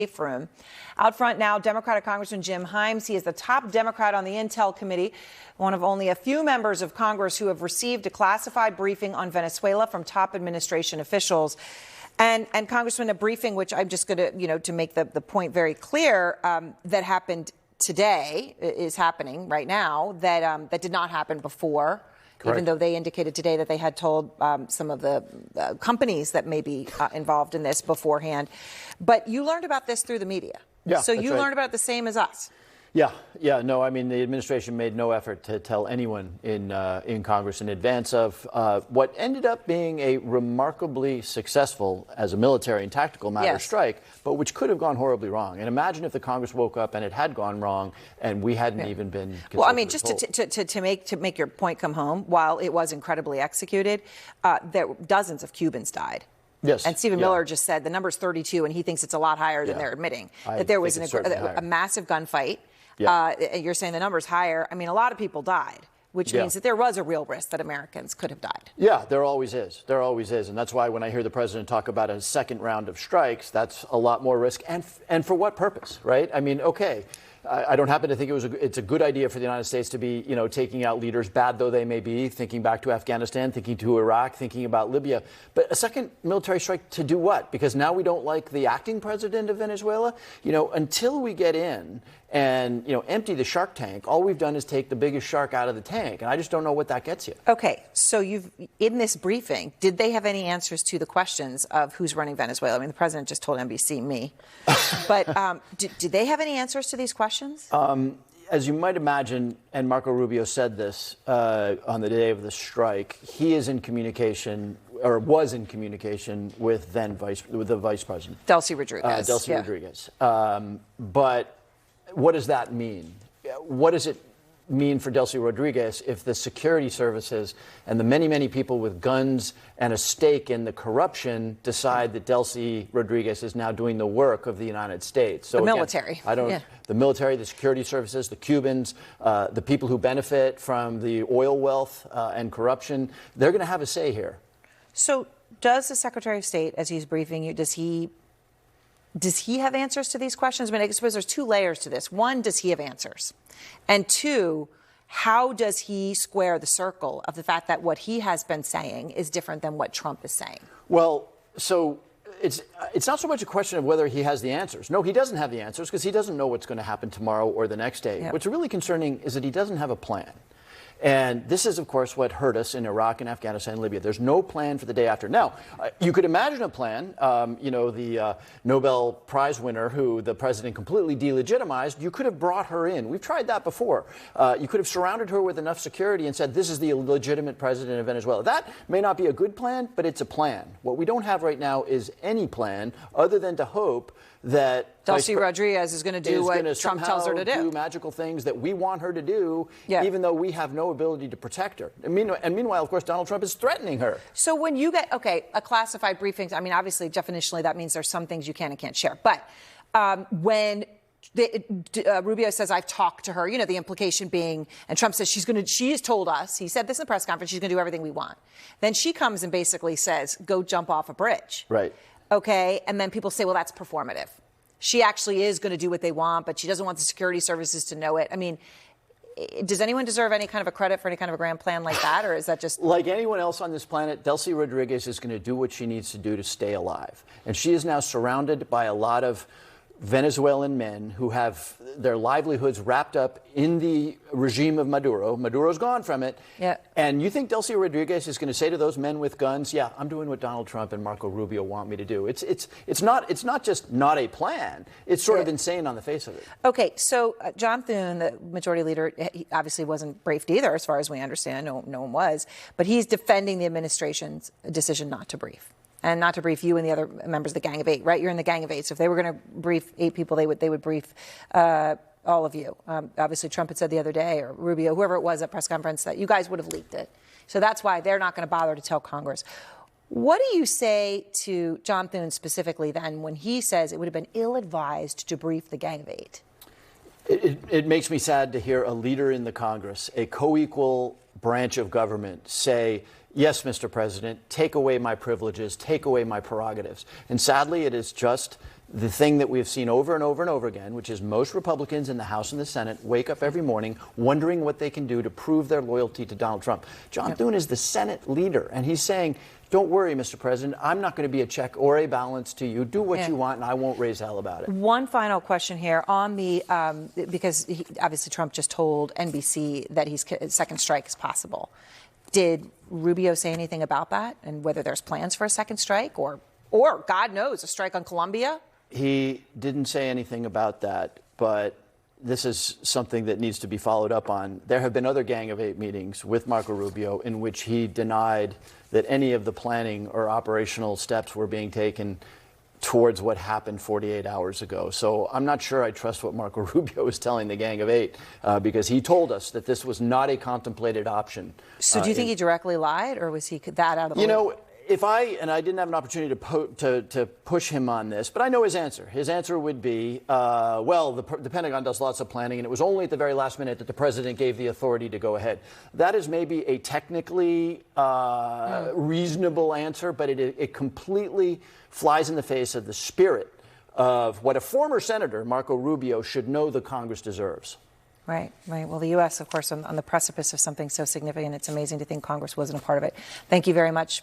room. Out front now, Democratic Congressman Jim Himes. He is the top Democrat on the Intel Committee, one of only a few members of Congress who have received a classified briefing on Venezuela from top administration officials. And Congressman, a briefing which I'm just going to, to make the point very clear, that happened today, is happening right now, that did not happen before. Correct. Even though they indicated today that they had told some of the companies that may be involved in this beforehand. But you learned about this through the media. Yeah, so you learned about it the same as us. No, I mean, the administration made no effort to tell anyone in Congress in advance of what ended up being a remarkably successful, as a military and tactical matter, strike, but which could have gone horribly wrong. And imagine if the Congress woke up and it had gone wrong and we hadn't even been consulted. Well, I mean, just to make your point come home, while it was incredibly executed, there dozens of Cubans died. Yes. And Stephen Miller just said the number's 32, and he thinks it's a lot higher than they're admitting. That there was a massive gunfight. You're saying the number's higher. I mean, a lot of people died, which means that there was a real risk that Americans could have died. Yeah, there always is. There always is. And that's why when I hear the president talk about a second round of strikes, that's a lot more risk. And for what purpose, right? I mean, okay. I don't happen to think it's a good idea for the United States to be, taking out leaders, bad though they may be, thinking back to Afghanistan, thinking to Iraq, thinking about Libya. But a second military strike to do what? Because now we don't like the acting president of Venezuela? Until we get in and, empty the shark tank, all we've done is take the biggest shark out of the tank. And I just don't know what that gets you. Okay. So in this briefing, did they have any answers to the questions of who's running Venezuela? I mean, the president just told NBC, me. But did they have any answers to these questions? As you might imagine, and Marco Rubio said this on the day of the strike, he is in communication, or was in communication, with the vice president. Delcy Rodriguez. Rodriguez. But what does that mean? What does it mean for Delcy Rodriguez if the security services and the many, many people with guns and a stake in the corruption decide that Delcy Rodriguez is now doing the work of the United States? So the military. The military, the security services, the Cubans, the people who benefit from the oil wealth and corruption, they're going to have a say here. So does the Secretary of State, as he's briefing you, does he have answers to these questions? I mean, I suppose there's two layers to this. One, does he have answers? And two, how does he square the circle of the fact that what he has been saying is different than what Trump is saying? Well, so it's not so much a question of whether he has the answers. No, he doesn't have the answers because he doesn't know what's going to happen tomorrow or the next day. What's really concerning is that he doesn't have a plan. And this is, of course, what hurt us in Iraq and Afghanistan and Libya. There's no plan for the day after. Now, you could imagine a plan. The Nobel Prize winner who the president completely delegitimized, you could have brought her in. We've tried that before. You could have surrounded her with enough security and said, this is the legitimate president of Venezuela. That may not be a good plan, but it's a plan. What we don't have right now is any plan other than to hope that Delcy Rodriguez is going to do what Trump tells her to do magical things that we want her to do, even though we have no ability to protect her. And meanwhile, of course, Donald Trump is threatening her. So when you get, a classified briefing, I mean, obviously, definitionally, that means there's some things you can and can't share. But when Rubio says, I've talked to her, the implication being, and Trump says she has told us, he said this in the press conference, she's going to do everything we want. Then she comes and basically says, go jump off a bridge. Right. Okay, and then people say, well, that's performative. She actually is going to do what they want, but she doesn't want the security services to know it. I mean, does anyone deserve any kind of a credit for any kind of a grand plan like that, or is that just... Like anyone else on this planet, Delcy Rodriguez is going to do what she needs to do to stay alive. And she is now surrounded by a lot of Venezuelan men who have their livelihoods wrapped up in the regime of Maduro. Maduro's gone from it. Yeah. And you think Delcy Rodriguez is going to say to those men with guns, yeah, I'm doing what Donald Trump and Marco Rubio want me to do. It's not just not a plan. It's sort of insane on the face of it. Okay, so John Thune, the majority leader, he obviously wasn't briefed either, as far as we understand. No one was. But he's defending the administration's decision not to brief. And not to brief you and the other members of the Gang of Eight, right? You're in the Gang of Eight. So if they were going to brief 8 people, they would brief all of you. Obviously, Trump had said the other day, or Rubio, whoever it was at press conference, that you guys would have leaked it. So that's why they're not going to bother to tell Congress. What do you say to John Thune specifically then when he says it would have been ill-advised to brief the Gang of Eight? It makes me sad to hear a leader in the Congress, a co-equal branch of government, say, yes, Mr. President, take away my privileges, take away my prerogatives. And sadly, it is just the thing that we have seen over and over and over again, which is most Republicans in the House and the Senate wake up every morning wondering what they can do to prove their loyalty to Donald Trump. John Thune is the Senate leader, and he's saying, don't worry, Mr. President, I'm not going to be a check or a balance to you. Do what you want, and I won't raise hell about it. One final question here on the, because obviously Trump just told NBC that second strike is possible. Did Rubio say anything about that, and whether there's plans for a second strike or God knows, a strike on Colombia? He didn't say anything about that, but this is something that needs to be followed up on. There have been other Gang of Eight meetings with Marco Rubio in which he denied that any of the planning or operational steps were being taken towards what happened 48 hours ago. So I'm not sure I trust what Marco Rubio is telling the Gang of Eight, because he told us that this was not a contemplated option. So do you think he directly lied, or was he that out of the way? If I didn't have an opportunity to push him on this, but I know his answer. His answer would be, well, the Pentagon does lots of planning, and it was only at the very last minute that the president gave the authority to go ahead. That is maybe a technically reasonable answer, but it completely flies in the face of the spirit of what a former senator, Marco Rubio, should know the Congress deserves. Right. Well, the U.S., of course, on the precipice of something so significant, it's amazing to think Congress wasn't a part of it. Thank you very much.